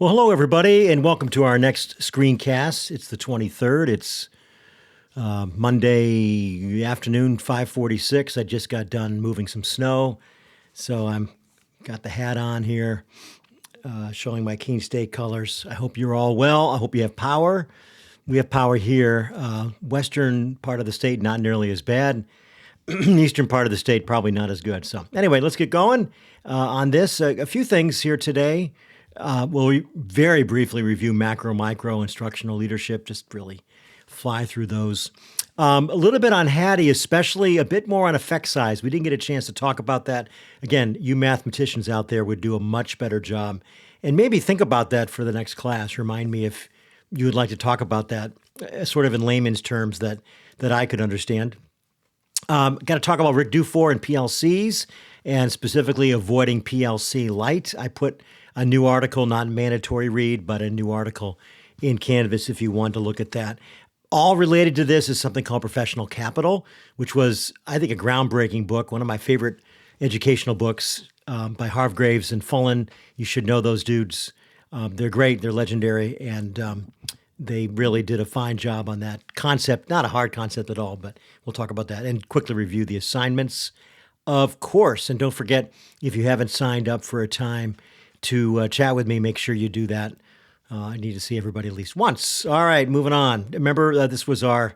Well, hello, everybody, and welcome to our next Screencast. It's the 23rd. It's Monday afternoon, 5:46. I just got done moving some snow, so I'm got the hat on here, showing my Keene State colors. I hope you're all well. I hope you have power. We have power here. Western part of the state, not nearly as bad. Eastern part of the state, probably not as good. So anyway, let's get going on this. A few things here today. We'll very briefly review macro, micro, instructional leadership, just really fly through those. A little bit on Hattie, especially a bit more on effect size. We didn't get a chance to talk about that. Again, you mathematicians out there would do a much better job. And maybe think about that for the next class. Remind me if you would like to talk about that sort of in layman's terms that I could understand. Got to talk about Rick Dufour and PLCs, and specifically avoiding PLC light. I put a new article, not mandatory read, but a new article in Canvas if you want to look at that. All related to this is something called Professional Capital, which was, I think, a groundbreaking book, one of my favorite educational books by Hargraves and Fullen. You should know those dudes. They're great. They're legendary. And they really did a fine job on that concept. Not a hard concept at all, but we'll talk about that and quickly review the assignments, of course. And don't forget, if you haven't signed up for a time to chat with me, make sure you do that. I need to see everybody at least once. All right, moving on. Remember, this was our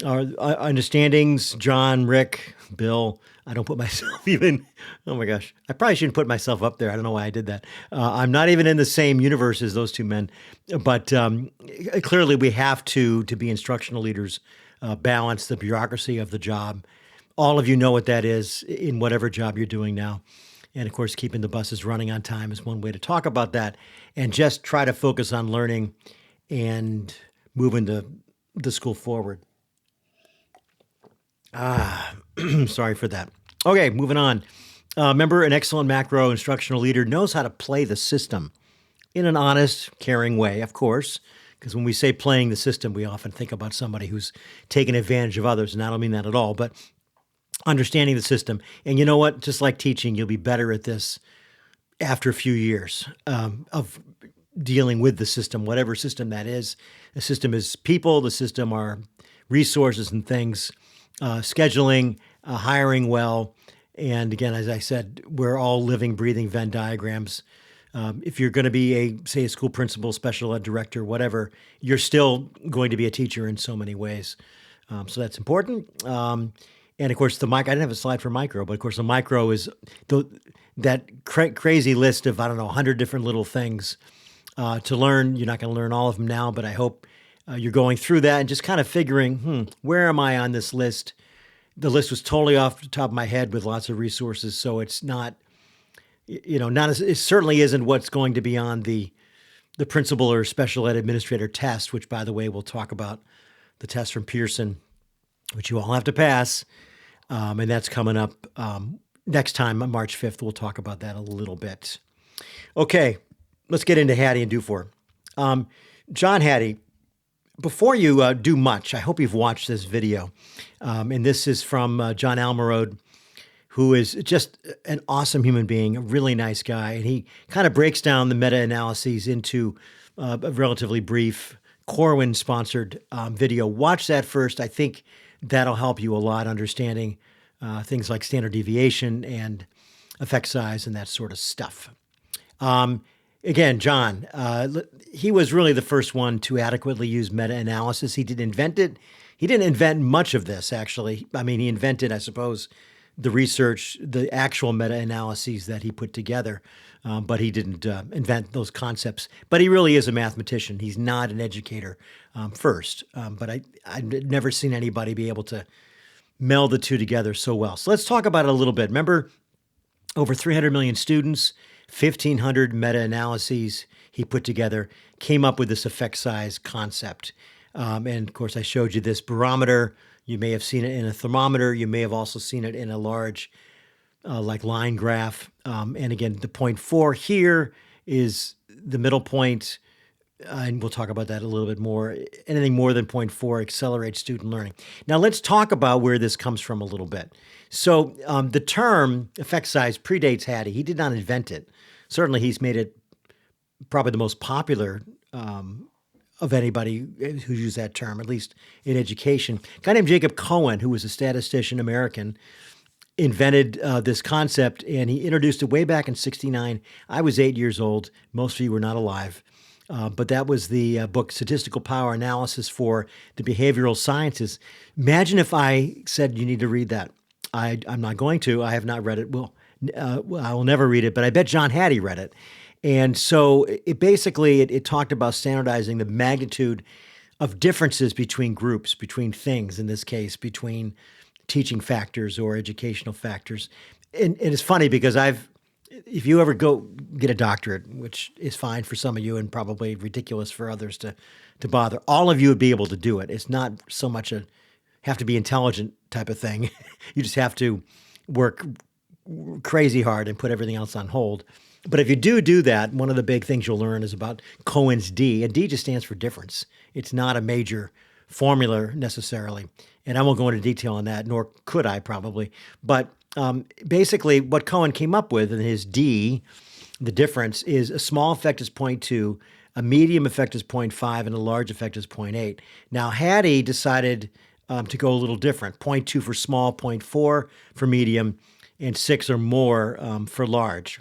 understandings. John, Rick, Bill. I don't put myself even, oh my gosh. I probably shouldn't put myself up there. I don't know why I did that. I'm not even in the same universe as those two men. But clearly we have to be instructional leaders, balance the bureaucracy of the job. All of you know what that is in whatever job you're doing now. And of course, keeping the buses running on time is one way to talk about that. And just try to focus on learning and moving the school forward. Sorry for that. Okay, moving on. Remember, an excellent macro instructional leader knows how to play the system in an honest, caring way, of course. Because when we say playing the system, we often think about somebody who's taking advantage of others. And I don't mean that at all. But understanding the system. And you know what? Just like teaching, you'll be better at this after a few years of dealing with the system, whatever system that is. The system is people. The system are resources and things, scheduling, hiring well. And again, as I said, we're all living, breathing Venn diagrams. If you're going to be say a school principal, special ed director, whatever, you're still going to be a teacher in so many ways. So that's important. And of course, I didn't have a slide for micro, but of course, the micro is that crazy list of, 100 different little things to learn. You're not going to learn all of them now, but I hope you're going through that and just kind of figuring, where am I on this list? The list was totally off the top of my head with lots of resources, so it's not, it certainly isn't what's going to be on the principal or special ed administrator test, which, by the way, we'll talk about the test from Pearson, which you all have to pass. And that's coming up next time on March 5th. We'll talk about that a little bit. Okay, let's get into Hattie and Dufour. John Hattie, before you do much, I hope you've watched this video. And this is from John Almerode, who is just an awesome human being, a really nice guy. And he kind of breaks down the meta-analyses into a relatively brief Corwin-sponsored video. Watch that first. I think that'll help you a lot understanding things like standard deviation and effect size and that sort of stuff. Again, John, he was really the first one to adequately use meta-analysis. He didn't invent it. He didn't invent much of this, actually. I mean, he invented, I suppose, the research, the actual meta-analyses that he put together, but he didn't invent those concepts. But he really is a mathematician. He's not an educator first. But I've never seen anybody be able to meld the two together so well. So let's talk about it a little bit. Remember, over 300 million students, 1,500 meta-analyses he put together, came up with this effect size concept. And of course, I showed you this barometer. You may have seen it in a thermometer. You may have also seen it in a large line graph. And again, the 0.4 here is the middle point. And we'll talk about that a little bit more. Anything more than 0.4 accelerates student learning. Now, let's talk about where this comes from a little bit. So the term effect size predates Hattie. He did not invent it. Certainly, he's made it probably the most popular of anybody who used that term, at least in education. A guy named Jacob Cohen, who was a statistician, American, invented this concept, and he introduced it way back in '69. I was 8 years old. Most of you were not alive. But that was the book, Statistical Power Analysis for the Behavioral Sciences. Imagine if I said you need to read that. I'm not going to. I have not read it. Well, I will never read it, but I bet John Hattie read it. And so it basically, it talked about standardizing the magnitude of differences between groups, between things, in this case, between teaching factors or educational factors. And it's funny because if you ever go get a doctorate, which is fine for some of you and probably ridiculous for others to bother, all of you would be able to do it. It's not so much a have to be intelligent type of thing. You just have to work crazy hard and put everything else on hold. But if you do that, one of the big things you'll learn is about Cohen's D, and D just stands for difference. It's not a major formula necessarily. And I won't go into detail on that, nor could I probably. But basically what Cohen came up with in his D, the difference is a small effect is 0.2, a medium effect is 0.5, and a large effect is 0.8. Now, Hattie decided to go a little different, 0.2 for small, 0.4 for medium, and 6 or more for large.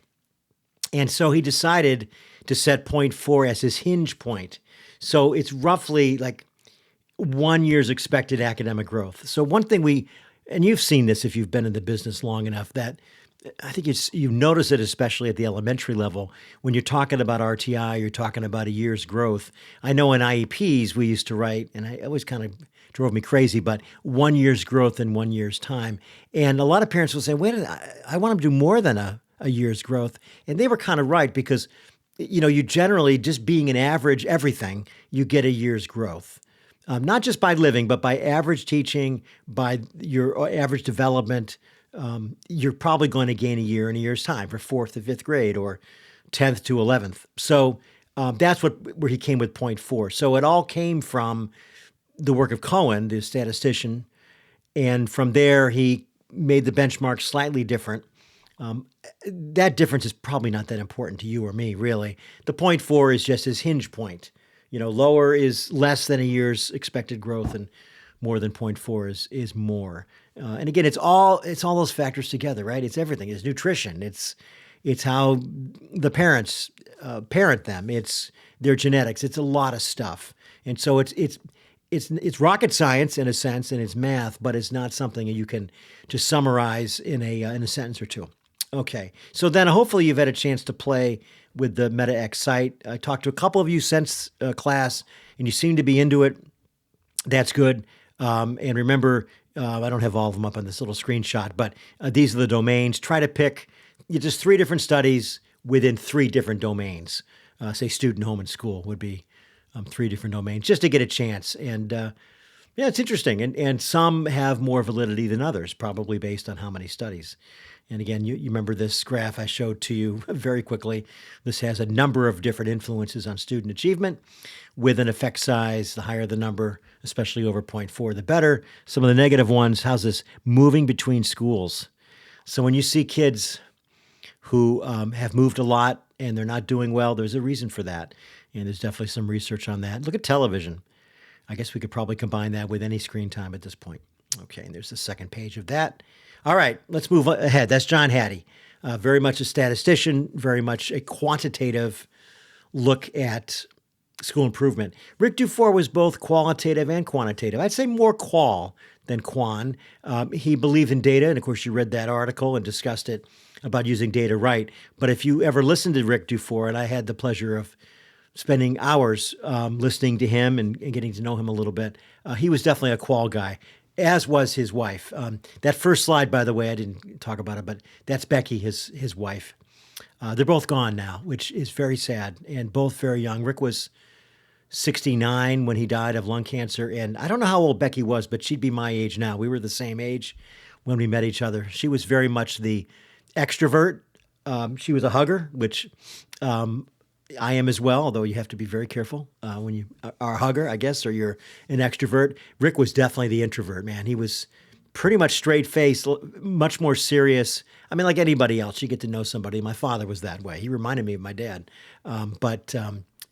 And so he decided to set 0.4 as his hinge point. So it's roughly like 1 year's expected academic growth. So one thing and you've seen this if you've been in the business long enough, that I think you notice it especially at the elementary level. When you're talking about RTI, you're talking about a year's growth. I know in IEPs we used to write, and it always kind of drove me crazy, but 1 year's growth in 1 year's time. And a lot of parents will say, wait, I want them to do more than a year's growth. And they were kind of right because, you generally, just being an average everything, you get a year's growth. Not just by living, but by average teaching, by your average development, you're probably going to gain a year in a year's time for 4th to 5th grade or 10th to 11th. So that's where he came with 0.4. So it all came from the work of Cohen, the statistician. And from there, he made the benchmark slightly different. That difference is probably not that important to you or me, really. The 0.4 is just his hinge point. Lower is less than a year's expected growth, and more than 0.4 is more. And again, it's all those factors together, right? It's everything. It's nutrition. It's how the parents parent them. It's their genetics. It's a lot of stuff. And so it's rocket science in a sense, and it's math, but it's not something you can just summarize in a sentence or two. Okay, so then hopefully you've had a chance to play with the MetaX site. I talked to a couple of you since class, and you seem to be into it. That's good. And remember, I don't have all of them up on this little screenshot, but these are the domains. Try to pick just 3 different studies within 3 different domains. Say student, home, and school would be 3 different domains, just to get a chance. And yeah, it's interesting. And some have more validity than others, probably based on how many studies. And again, you remember this graph I showed to you very quickly. This has a number of different influences on student achievement with an effect size. The higher the number, especially over 0.4, the better. Some of the negative ones, how's this? Moving between schools. So when you see kids who have moved a lot and they're not doing well, there's a reason for that. And there's definitely some research on that. Look at television. I guess we could probably combine that with any screen time at this point. Okay, and there's the second page of that. All right, let's move ahead. That's John Hattie. Very much a statistician, very much a quantitative look at school improvement. Rick Dufour was both qualitative and quantitative. I'd say more qual than quan. He believed in data, and of course you read that article and discussed it about using data right. But if you ever listened to Rick Dufour, and I had the pleasure of spending hours listening to him and getting to know him a little bit, he was definitely a qual guy, as was his wife. That first slide, by the way, I didn't talk about it, but that's Becky, his wife. They're both gone now, which is very sad, and both very young. Rick was 69 when he died of lung cancer, and I don't know how old Becky was, but she'd be my age now. We were the same age when we met each other. She was very much the extrovert. She was a hugger, which I am as well, although you have to be very careful when you are a hugger, I guess, or you're an extrovert. Rick was definitely the introvert, man. He was pretty much straight face, much more serious. I mean, like anybody else, you get to know somebody. My father was that way. He reminded me of my dad, but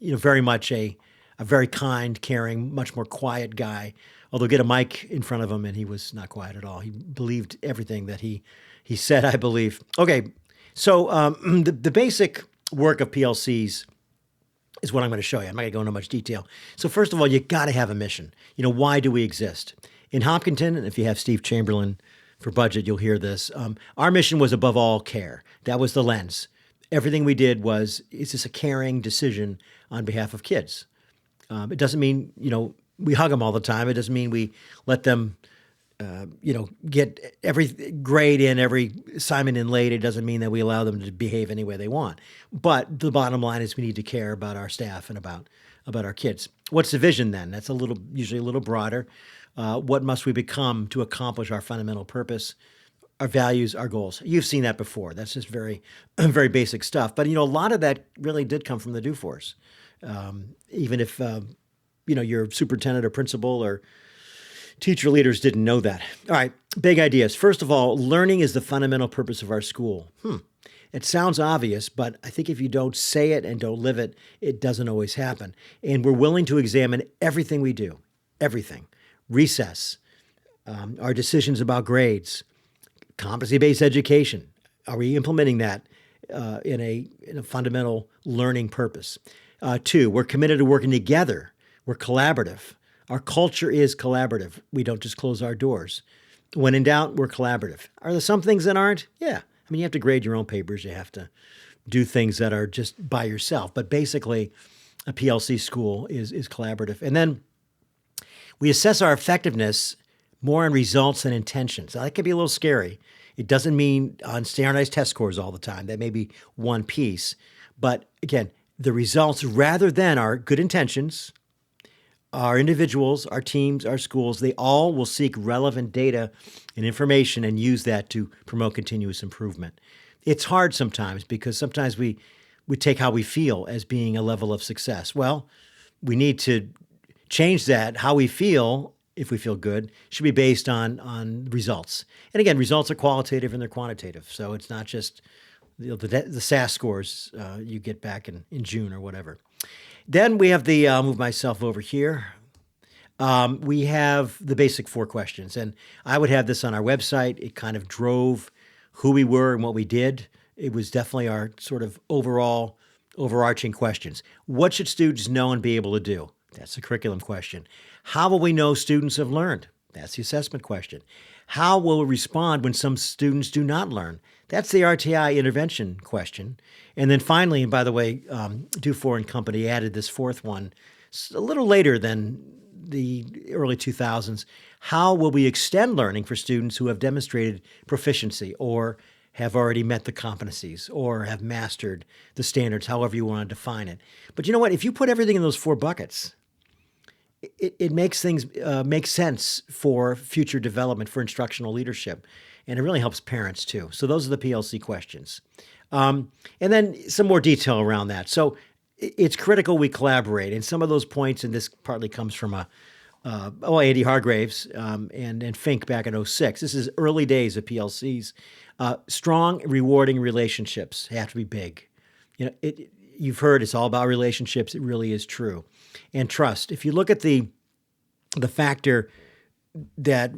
very much a very kind, caring, much more quiet guy. Although get a mic in front of him, and he was not quiet at all. He believed everything that he said. I believe. Okay, so the basic work of PLCs is what I'm going to show you. I'm not going to go into much detail. So first of all, you got to have a mission. Why do we exist? In Hopkinton, and if you have Steve Chamberlain for budget, you'll hear this. Our mission was above all care. That was the lens. Everything we did was, is this a caring decision on behalf of kids? It doesn't mean, we hug them all the time. It doesn't mean we let them, get every grade in, every assignment in late. It doesn't mean that we allow them to behave any way they want. But the bottom line is we need to care about our staff and about our kids. What's the vision then? That's usually a little broader. What must we become to accomplish our fundamental purpose, our values, our goals? You've seen that before. That's just very, very basic stuff. But, a lot of that really did come from the Do Force. Even if, your superintendent or principal or teacher leaders didn't know that. All right, big ideas. First of all, learning is the fundamental purpose of our school. It sounds obvious, but I think if you don't say it and don't live it, it doesn't always happen. And we're willing to examine everything we do, everything. Recess, our decisions about grades, competency-based education. Are we implementing that in a fundamental learning purpose? 2, we're committed to working together. We're collaborative. Our culture is collaborative. We don't just close our doors. When in doubt, we're collaborative. Are there some things that aren't? Yeah. I mean, you have to grade your own papers. You have to do things that are just by yourself. But basically, a PLC school is collaborative. And then we assess our effectiveness more on results than intentions. Now, that can be a little scary. It doesn't mean on standardized test scores all the time. That may be one piece. But again, the results rather than our good intentions, our individuals, our teams, our schools, they all will seek relevant data and information and use that to promote continuous improvement. It's hard sometimes because sometimes we take how we feel as being a level of success. Well, we need to change that. How we feel, if we feel good, should be based on results. And again, results are qualitative and they're quantitative. So it's not just the SAS scores you get back in June or whatever. Then we have I'll move myself over here. We have the basic 4 questions. And I would have this on our website. It kind of drove who we were and what we did. It was definitely our sort of overarching questions. What should students know and be able to do? That's the curriculum question. How will we know students have learned? That's the assessment question. How will we respond when some students do not learn? That's the RTI intervention question. And then finally, and by the way, Dufour and Company added this 4th one a little later than the early 2000s. How will we extend learning for students who have demonstrated proficiency or have already met the competencies or have mastered the standards, however you want to define it? But you know what? If you put everything in those 4 buckets, it makes things make sense for future development, for instructional leadership. And it really helps parents too. So those are the PLC questions. And then some more detail around that. So it's critical we collaborate. And some of those points, and this partly comes from Andy Hargraves and Fink back in '06. This is early days of PLCs. Strong, rewarding relationships have to be big. You've heard it's all about relationships. It really is true. And trust. If you look at the factor that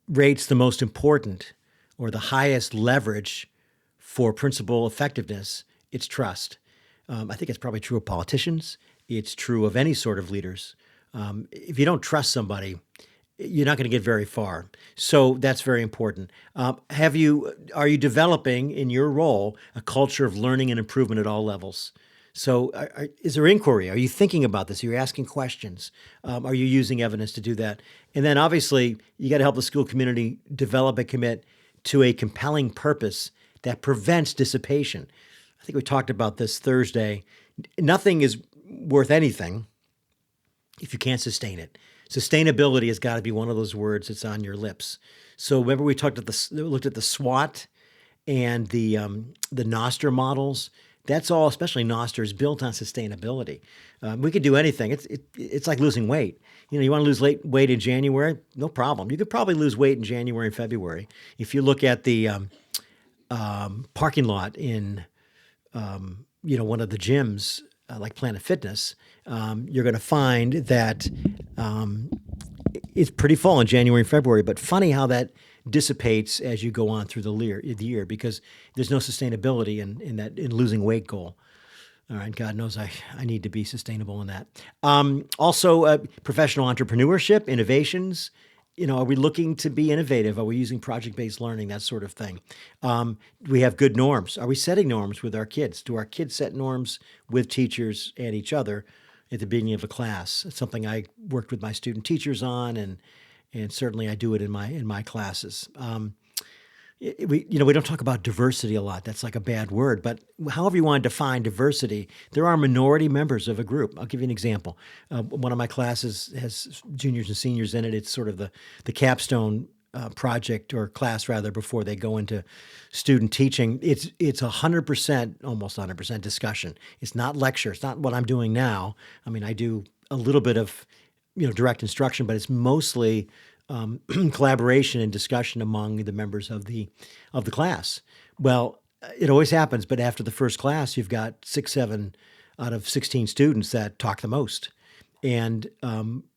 rates the most important or the highest leverage for principal effectiveness, it's trust. I think it's probably true of politicians. It's true of any sort of leaders. If you don't trust somebody, you're not going to get very far. So that's very important. Are you developing in your role a culture of learning and improvement at all levels? So is there inquiry? Are you thinking about this? Are you asking questions? Are you using evidence to do that? And then obviously, you got to help the school community develop and commit to a compelling purpose that prevents dissipation. I think we talked about this Thursday. Nothing is worth anything if you can't sustain it. Sustainability has got to be one of those words that's on your lips. So remember we looked at the SWOT and the Noster models. That's all, especially Noster, is built on sustainability. We could do anything. It's like losing weight. You want to lose weight in January? No problem. You could probably lose weight in January and February. If you look at the parking lot in one of the gyms like Planet Fitness, you're going to find that it's pretty full in January and February. But funny how that dissipates as you go on through the year because there's no sustainability in losing weight goal. All right, God knows I need to be sustainable in that. Also, professional entrepreneurship, innovations. Are we looking to be innovative? Are we using project-based learning, that sort of thing? We have good norms. Are we setting norms with our kids? Do our kids set norms with teachers and each other at the beginning of a class? It's something I worked with my student teachers on, and certainly I do it in my classes. We don't talk about diversity a lot. That's like a bad word, but however you want to define diversity, there are minority members of a group. I'll give you an example. One of my classes has juniors and seniors in it. It's sort of the capstone project or class rather before they go into student teaching. It's 100%, almost 100% discussion. It's not lecture. It's not what I'm doing now. I mean, I do a little bit of direct instruction, but it's mostly collaboration and discussion among the members of the class. Well, it always happens, but after the first class, you've got 6, 7 out of 16 students that talk the most. And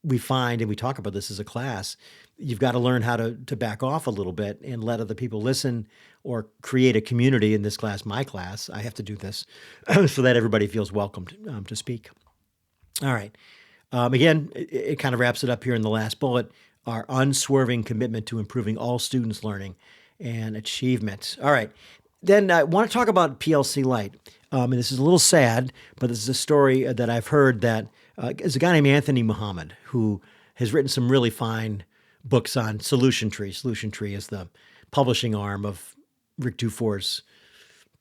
we find, and we talk about this as a class, you've got to learn how to back off a little bit and let other people listen or create a community. In this class, my class, I have to do this so that everybody feels welcomed to speak. All right. Again, it kind of wraps it up here in the last bullet. Our unswerving commitment to improving all students' learning and achievement. All right. Then I want to talk about PLC Lite. And this is a little sad, but this is a story that I've heard that there's a guy named Anthony Muhammad who has written some really fine books on Solution Tree. Solution Tree is the publishing arm of Rick Dufour's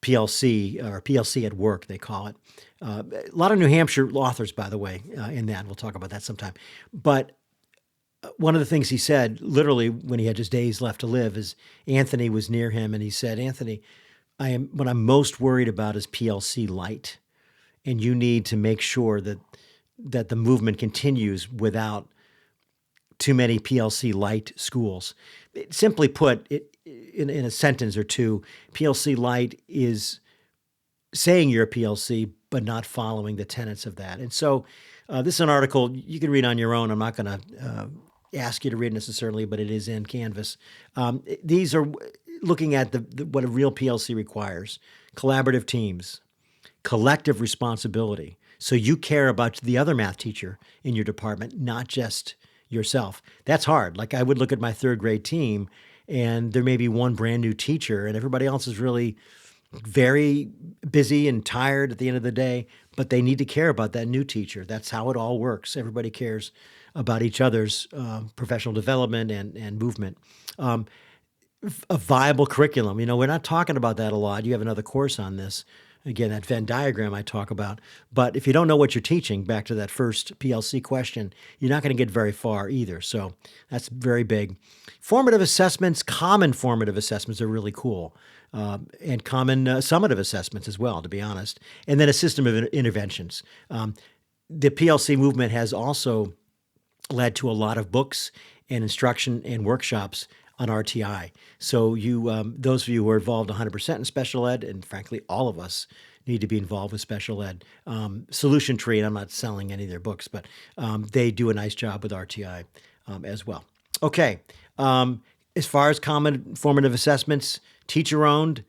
PLC, or PLC at Work, they call it. A lot of New Hampshire authors, by the way, in that. We'll talk about that sometime. But one of the things he said, literally when he had just days left to live, is Anthony was near him and he said, Anthony, what I'm most worried about is PLC Lite. And you need to make sure that the movement continues without too many PLC Lite schools. Simply put, in a sentence or two, PLC Lite is saying you're a PLC, but not following the tenets of that. And so this is an article you can read on your own. I'm not going to ask you to read necessarily, but it is in Canvas. These are looking at what a real PLC requires: collaborative teams, collective responsibility. So you care about the other math teacher in your department, not just yourself. That's hard. Like I would look at my third grade team and there may be one brand new teacher and everybody else is really very busy and tired at the end of the day, but they need to care about that new teacher. That's how it all works. Everybody cares about each other's professional development and movement. A viable curriculum. We're not talking about that a lot. You have another course on this. Again, that Venn diagram I talk about. But if you don't know what you're teaching, back to that first PLC question, you're not going to get very far either. So that's very big. Formative assessments, common formative assessments are really cool. And common summative assessments as well, to be honest. And then a system of interventions. The PLC movement has also led to a lot of books and instruction and workshops on RTI. So those of you who are involved 100% in special ed, and frankly, all of us need to be involved with special ed. Solution Tree, and I'm not selling any of their books, but they do a nice job with RTI as well. Okay. As far as common formative assessments, teacher-owned,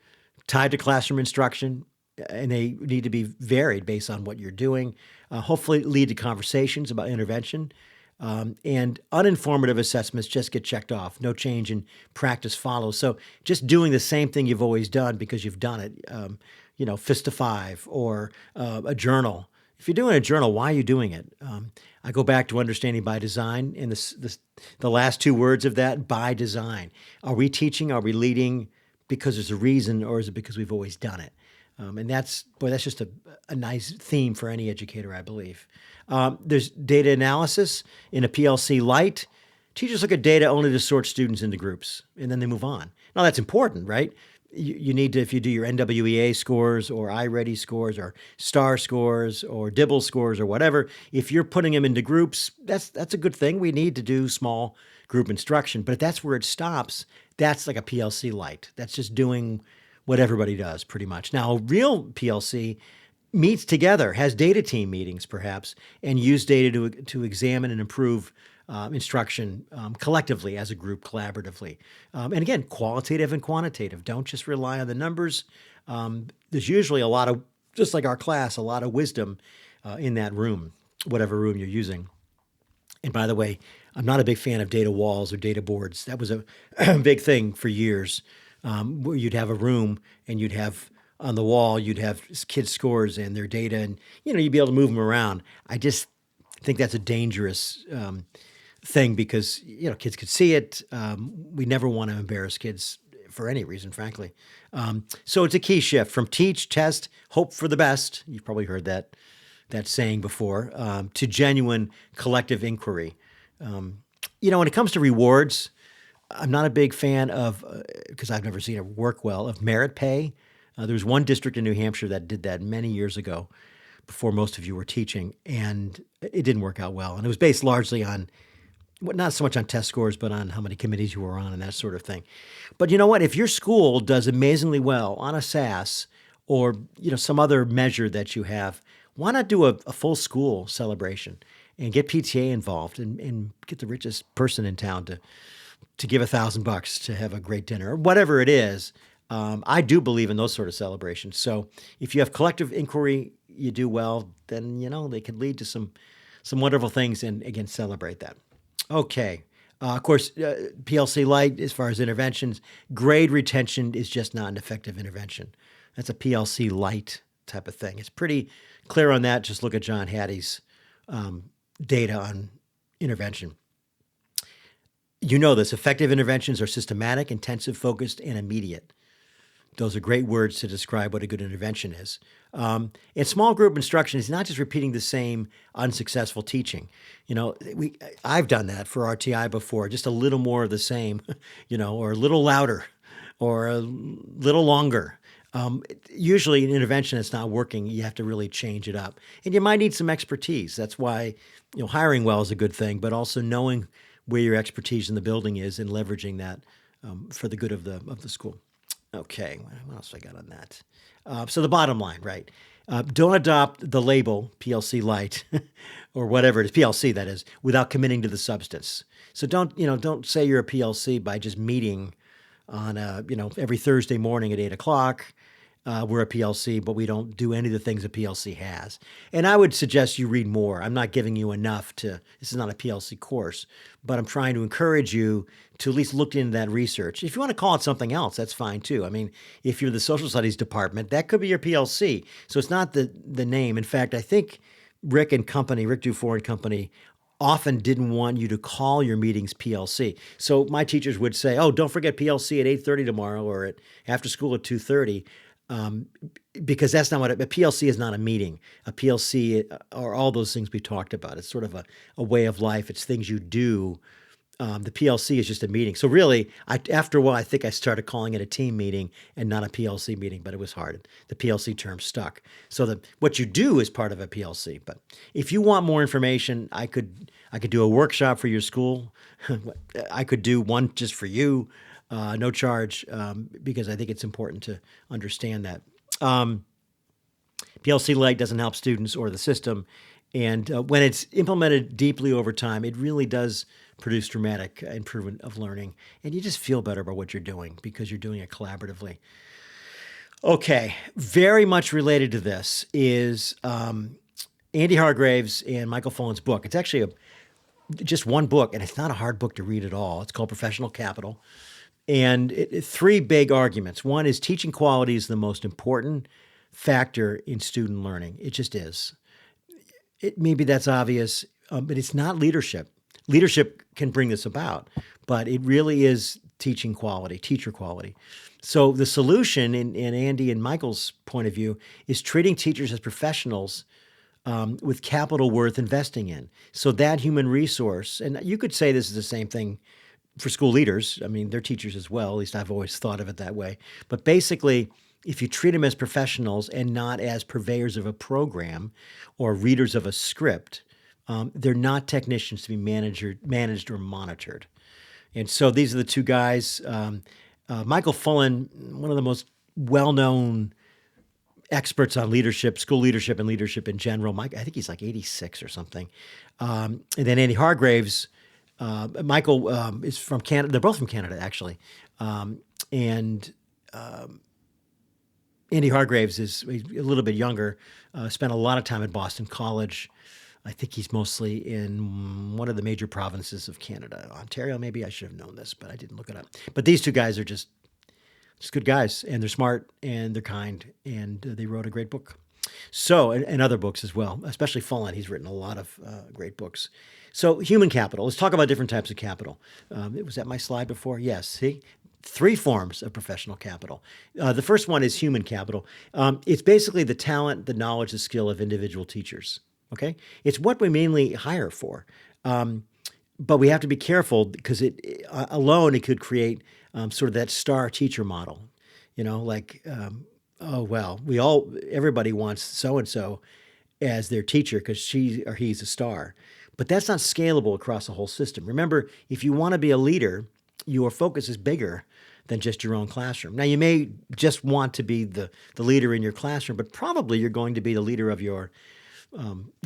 tied to classroom instruction, and they need to be varied based on what you're doing. Hopefully lead to conversations about intervention. And uninformative assessments just get checked off. No change in practice follows. So just doing the same thing you've always done because you've done it, fist to five or a journal. If you're doing a journal, why are you doing it? I go back to understanding by design and the last two words of that, by design. Are we teaching? Are we leading because there's a reason, or is it because we've always done it? And that's just a nice theme for any educator, I believe. There's data analysis in a PLC Lite. Teachers look at data only to sort students into groups, and then they move on. Now, that's important, right? you need to, if you do your NWEA scores or iReady scores or STAR scores or Dibble scores or whatever, if you're putting them into groups, that's a good thing. We need to do small group instruction, but if that's where it stops, that's like a PLC light. That's just doing what everybody does pretty much. Now, real PLC meets together, has data team meetings perhaps, and use data to examine and improve instruction collectively as a group, collaboratively. And again, qualitative and quantitative. Don't just rely on the numbers. There's usually a lot of, just like our class, a lot of wisdom in that room, whatever room you're using. And by the way, I'm not a big fan of data walls or data boards. That was a big thing for years, where you'd have a room and you'd have on the wall, you'd have kids' scores and their data, and you'd be able to move them around. I just think that's a dangerous thing because kids could see it. We never want to embarrass kids for any reason, frankly. So it's a key shift from teach, test, hope for the best. You've probably heard that saying before, to genuine collective inquiry. When it comes to rewards, I'm not a big fan of, because I've never seen it work well, of merit pay. There was one district in New Hampshire that did that many years ago, before most of you were teaching, and it didn't work out well. And it was based largely on, not so much on test scores, but on how many committees you were on and that sort of thing. But you know what? If your school does amazingly well on a SAS or some other measure that you have, why not do a full school celebration and get PTA involved and get the richest person in town to give $1,000 to have a great dinner or whatever it is. I do believe in those sort of celebrations. So if you have collective inquiry, you do well, then, they can lead to some wonderful things, and again, celebrate that. Okay. Of course, PLC light, as far as interventions, grade retention is just not an effective intervention. That's a PLC light type of thing. It's pretty clear on that. Just look at John Hattie's data on intervention. You know this. Effective interventions are systematic, intensive, focused, and immediate. Those are great words to describe what a good intervention is. And small group instruction is not just repeating the same unsuccessful teaching. I've done that for RTI before, just a little more of the same, or a little louder or a little longer. Usually an intervention that's not working, you have to really change it up. And you might need some expertise. That's why hiring well is a good thing, but also knowing where your expertise in the building is and leveraging that for the good of the school. Okay, what else I got on that? So the bottom line, right? Don't adopt the label PLC light or whatever it is, PLC that is, without committing to the substance. So don't say you're a PLC by just meeting on every Thursday morning at 8:00. We're a PLC, but we don't do any of the things a PLC has. And I would suggest you read more. I'm not giving you enough this is not a PLC course, but I'm trying to encourage you to at least look into that research. If you want to call it something else, that's fine too. I mean, if you're the social studies department, that could be your PLC. So it's not the name. In fact, I think Rick Dufour and company often didn't want you to call your meetings PLC. So my teachers would say, oh, don't forget PLC at 8:30 tomorrow or after school at 2:30. Because that's not what a PLC is. Not a meeting. A PLC are all those things we talked about. It's sort of a way of life. It's things you do. The PLC is just a meeting. So really, after a while, I think I started calling it a team meeting and not a PLC meeting, but it was hard. The PLC term stuck. So what you do is part of a PLC. But if you want more information, I could do a workshop for your school. I could do one just for you. No charge, because I think it's important to understand that. PLC light doesn't help students or the system. And when it's implemented deeply over time, it really does produce dramatic improvement of learning. And you just feel better about what you're doing because you're doing it collaboratively. Okay, very much related to this is Andy Hargrave's and Michael Fullen's book. It's actually just one book, and it's not a hard book to read at all. It's called Professional Capital. And three big arguments. One is teaching quality is the most important factor in student learning. It just is. Maybe that's obvious, but it's not leadership. Leadership can bring this about, but it really is teaching quality, teacher quality. So the solution, in Andy and Michael's point of view, is treating teachers as professionals with capital worth investing in. So that human resource, and you could say this is the same thing for school leaders. I mean, they're teachers as well. At least I've always thought of it that way. But basically, if you treat them as professionals and not as purveyors of a program or readers of a script, they're not technicians to be managed or monitored. And so these are the two guys. Michael Fullen, one of the most well-known experts on leadership, school leadership, and leadership in general. Mike, I think he's like 86 or something. And then Andy Hargraves. Michael is from Canada. They're both from Canada, actually. And Andy Hargraves is a little bit younger, spent a lot of time at Boston College. I think he's mostly in one of the major provinces of Canada, Ontario, maybe. I should have known this, but I didn't look it up. But these two guys are just good guys, and they're smart, and they're kind, and they wrote a great book. So, and other books as well, especially Fullen. He's written a lot of great books. So, human capital. Let's talk about different types of capital. Was that my slide before? Yes. See? 3 forms of professional capital. The first one is human capital. It's basically the talent, the knowledge, the skill of individual teachers. Okay? It's what we mainly hire for. But we have to be careful because it alone, it could create sort of that star teacher model. You know, like, oh, well, everybody wants so-and-so as their teacher because she or he's a star. But that's not scalable across the whole system. Remember, if you want to be a leader, your focus is bigger than just your own classroom. Now, you may just want to be the leader in your classroom, but probably you're going to be the leader of your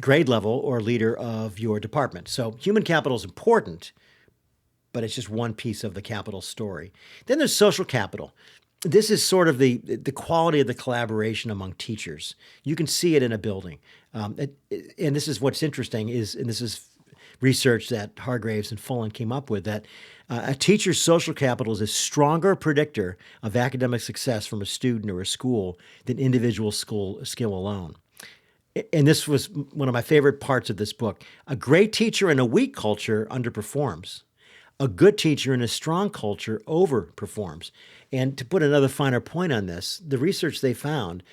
grade level or leader of your department. So human capital is important, but it's just one piece of the capital story. Then there's social capital. This is sort of the quality of the collaboration among teachers. You can see it in a building. And this is what's interesting and this is research that Hargraves and Fullen came up with, that a teacher's social capital is a stronger predictor of academic success from a student or a school than individual skill alone. And this was one of my favorite parts of this book. A great teacher in a weak culture underperforms. A good teacher in a strong culture overperforms. And to put another finer point on this, the research they found,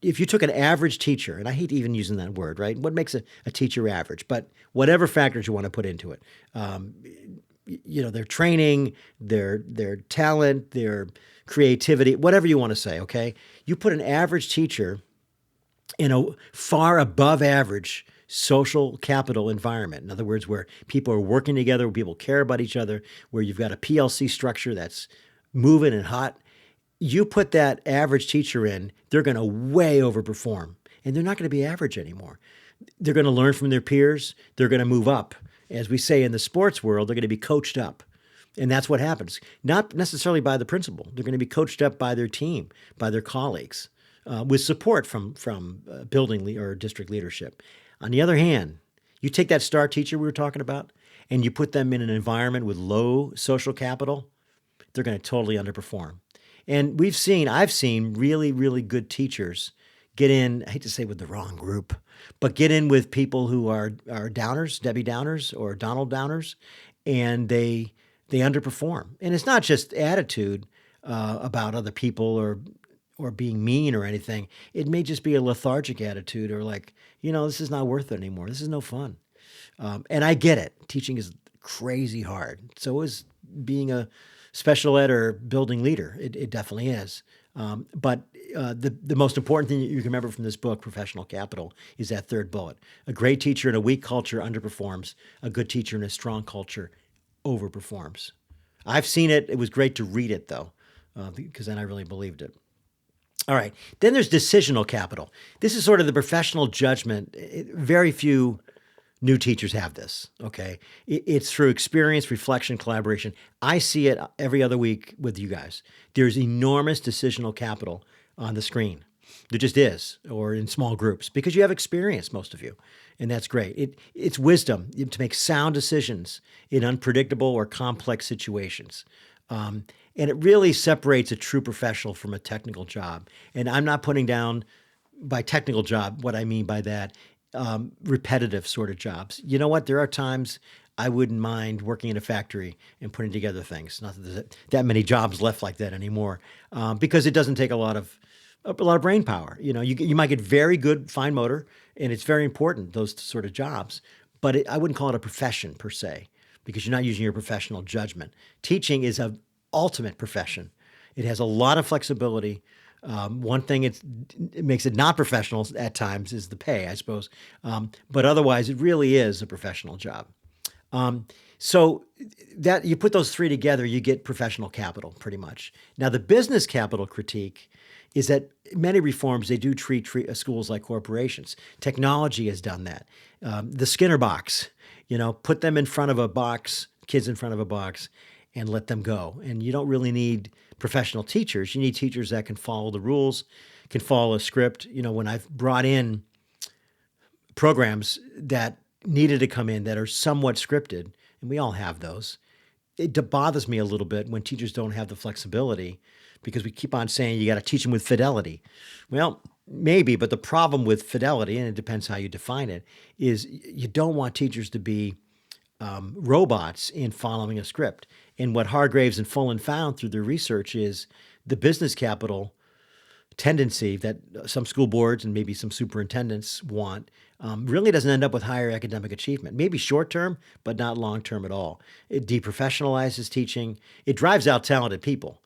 if you took an average teacher, and I hate even using that word, right? What makes a teacher average? But whatever factors you want to put into it, their training, their talent, their creativity, whatever you want to say, okay? You put an average teacher in a far above average social capital environment. In other words, where people are working together, where people care about each other, where you've got a PLC structure that's moving and hot. You put that average teacher in, they're going to way overperform, and they're not going to be average anymore. They're going to learn from their peers. They're going to move up. As we say in the sports world, they're going to be coached up. And that's what happens. Not necessarily by the principal. They're going to be coached up by their team, by their colleagues, with support from building or district leadership. On the other hand, you take that star teacher we were talking about, and you put them in an environment with low social capital, they're going to totally underperform. And I've seen really, really good teachers get in, I hate to say with the wrong group, but get in with people who are downers, Debbie Downers or Donald Downers, and they underperform. And it's not just attitude about other people or being mean or anything. It may just be a lethargic attitude or like, this is not worth it anymore. This is no fun. And I get it. Teaching is crazy hard. So is being a special ed or building leader. It definitely is. But the most important thing you can remember from this book, Professional Capital, is that third bullet. A great teacher in a weak culture underperforms. A good teacher in a strong culture overperforms. I've seen it. It was great to read it, though, because then I really believed it. All right. Then there's decisional capital. This is sort of the professional judgment. Very few new teachers have this, okay? It's through experience, reflection, collaboration. I see it every other week with you guys. There's enormous decisional capital on the screen. There just is, or in small groups, because you have experience, most of you, and that's great. It's wisdom to make sound decisions in unpredictable or complex situations. And it really separates a true professional from a technical job. And I'm not putting down by technical job what I mean by that, repetitive sort of jobs. You know what? There are times I wouldn't mind working in a factory and putting together things. Not that there's that many jobs left like that anymore, because it doesn't take a lot of brain power. You might get very good fine motor, and it's very important, those sort of jobs. But I wouldn't call it a profession per se. because you're not using your professional judgment. Teaching is an ultimate profession. It has a lot of flexibility. One thing it makes it not professional at times is the pay, I suppose. But otherwise, it really is a professional job. So that you put those three together, you get professional capital pretty much. Now, the business capital critique is that many reforms, they do treat schools like corporations. Technology has done that. The Skinner box, put them in front of a box, kids in front of a box, and let them go. And you don't really need professional teachers. You need teachers that can follow the rules, can follow a script. When I've brought in programs that needed to come in that are somewhat scripted, and we all have those, it bothers me a little bit when teachers don't have the flexibility, because we keep on saying you got to teach them with fidelity. Well, maybe, but the problem with fidelity, and it depends how you define it, is you don't want teachers to be robots in following a script. And what Hargraves and Fullen found through their research is the business capital tendency that some school boards and maybe some superintendents want really doesn't end up with higher academic achievement. Maybe short term, but not long term at all. It deprofessionalizes teaching. It drives out talented people,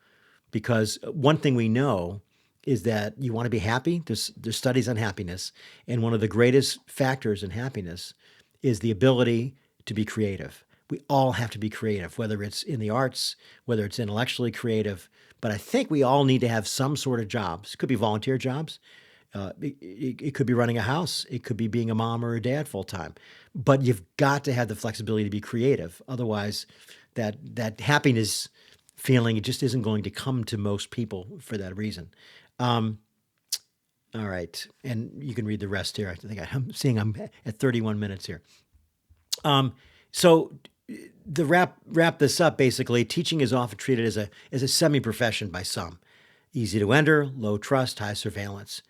because one thing we know is that you want to be happy. There's studies on happiness, and one of the greatest factors in happiness is the ability to be creative. We all have to be creative, whether it's in the arts, whether it's intellectually creative. But I think we all need to have some sort of jobs. It could be volunteer jobs. It could be running a house. It could be being a mom or a dad full time. But you've got to have the flexibility to be creative. Otherwise, that happiness feeling, it just isn't going to come to most people for that reason. All right. And you can read the rest here. I think I'm seeing I'm at 31 minutes here. So to wrap this up, basically, teaching is often treated as a semi-profession by some. Easy to enter, low trust, high surveillance.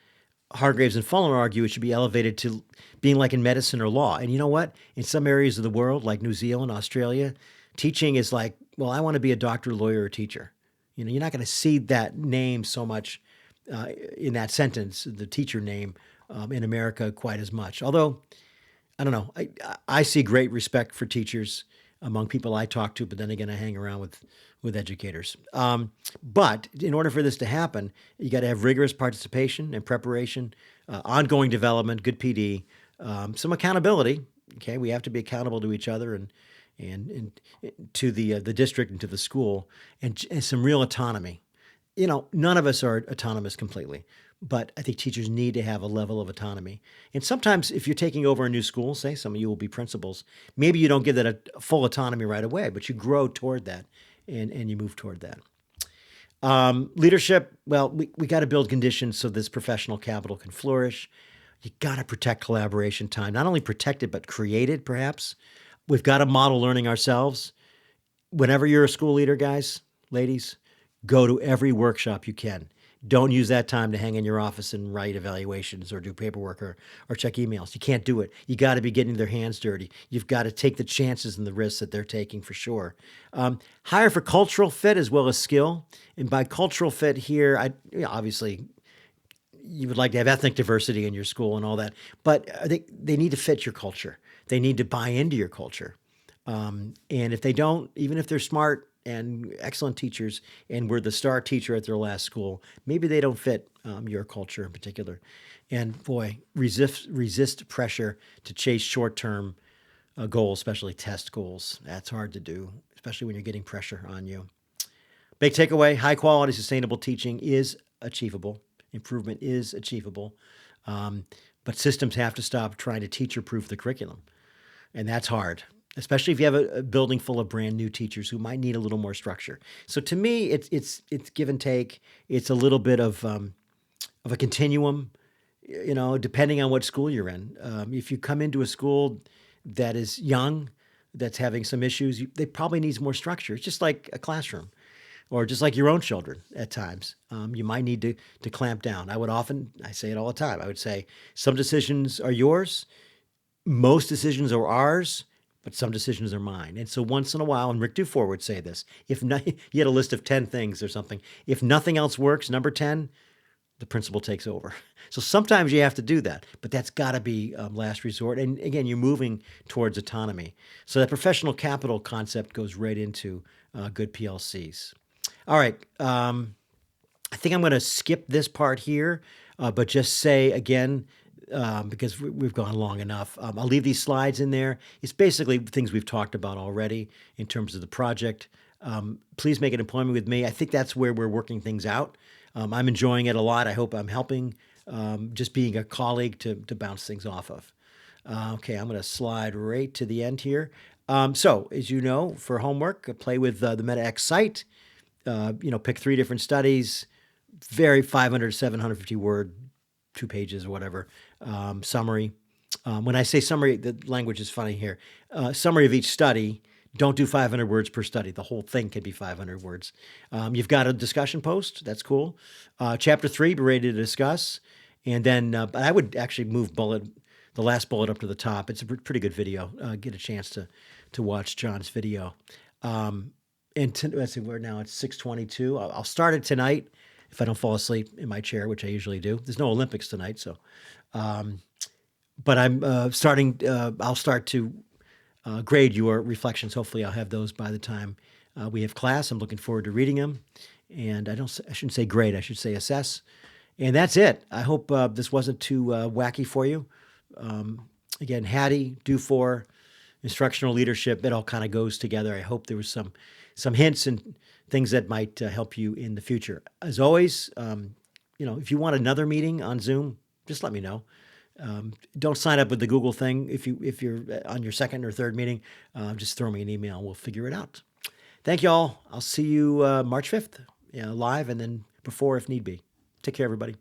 Hargraves and Fullen argue it should be elevated to being like in medicine or law. And you know what? In some areas of the world, like New Zealand, Australia, teaching is like, well, I want to be a doctor, lawyer, or teacher. You're not going to see that name so much in that sentence, the teacher name, in America quite as much. Although, I don't know, I see great respect for teachers among people I talk to, but then again, I hang around with educators. But in order for this to happen, you got to have rigorous participation and preparation, ongoing development, good PD, some accountability. Okay, we have to be accountable to each other and to the district and to the school, and some real autonomy. None of us are autonomous completely, but I think teachers need to have a level of autonomy. And sometimes if you're taking over a new school, say some of you will be principals, maybe you don't give that a full autonomy right away, but you grow toward that and you move toward that. Leadership, well, we got to build conditions so this professional capital can flourish. You got to protect collaboration time, not only protect it, but create it perhaps. We've got to model learning ourselves. Whenever you're a school leader, guys, ladies, go to every workshop you can. Don't use that time to hang in your office and write evaluations or do paperwork or check emails. You can't do it. You got to be getting their hands dirty. You've got to take the chances and the risks that they're taking for sure. Hire for cultural fit as well as skill. And by cultural fit here, obviously you would like to have ethnic diversity in your school and all that, but they need to fit your culture. They need to buy into your culture. And if they don't, even if they're smart and excellent teachers and were the star teacher at their last school, maybe they don't fit your culture in particular. And boy, resist pressure to chase short-term goals, especially test goals. That's hard to do, especially when you're getting pressure on you. Big takeaway, high-quality, sustainable teaching is achievable. Improvement is achievable. But systems have to stop trying to teacher-proof the curriculum. And that's hard, especially if you have a building full of brand new teachers who might need a little more structure. So to me, it's give and take. It's a little bit of a continuum, depending on what school you're in. If you come into a school that is young, that's having some issues, they probably needs more structure. It's just like a classroom, or just like your own children at times. You might need to clamp down. I say it all the time. I would say some decisions are yours, most decisions are ours, but some decisions are mine. And so once in a while, and Rick Dufour would say this, he had a list of 10 things or something. If nothing else works, number 10, the principal takes over. So sometimes you have to do that, but that's got to be last resort. And again, you're moving towards autonomy. So that professional capital concept goes right into good PLCs. All right. I think I'm going to skip this part here, but just say again, because we've gone long enough, I'll leave these slides in there. It's basically things we've talked about already in terms of the project. Please make an appointment with me. I think that's where we're working things out. I'm enjoying it a lot. I hope I'm helping, just being a colleague to bounce things off of. Okay, I'm going to slide right to the end here. So, as you know, for homework, play with the MetaX site. Pick 3 different studies, very 500, 750 word, 2 pages or whatever, summary. When I say summary, the language is funny here. Summary of each study. Don't do 500 words per study. The whole thing can be 500 words. You've got a discussion post. That's cool. Chapter 3, be ready to discuss. And then but I would actually move the last bullet up to the top. It's a pretty good video. Get a chance to watch John's video. Let's see, now it's 6:22. I'll start it tonight if I don't fall asleep in my chair, which I usually do. There's no Olympics tonight, so. But I'm starting. I'll start to grade your reflections. Hopefully, I'll have those by the time we have class. I'm looking forward to reading them. And I shouldn't say grade. I should say assess. And that's it. I hope this wasn't too wacky for you. Again, Hattie, do for instructional leadership. It all kind of goes together. I hope there was some hints and things that might help you in the future. As always, if you want another meeting on Zoom, just let me know. Don't sign up with the Google thing if you're on your second or third meeting. Just throw me an email and we'll figure it out. Thank you all. I'll see you March 5th, live, and then before if need be. Take care, everybody.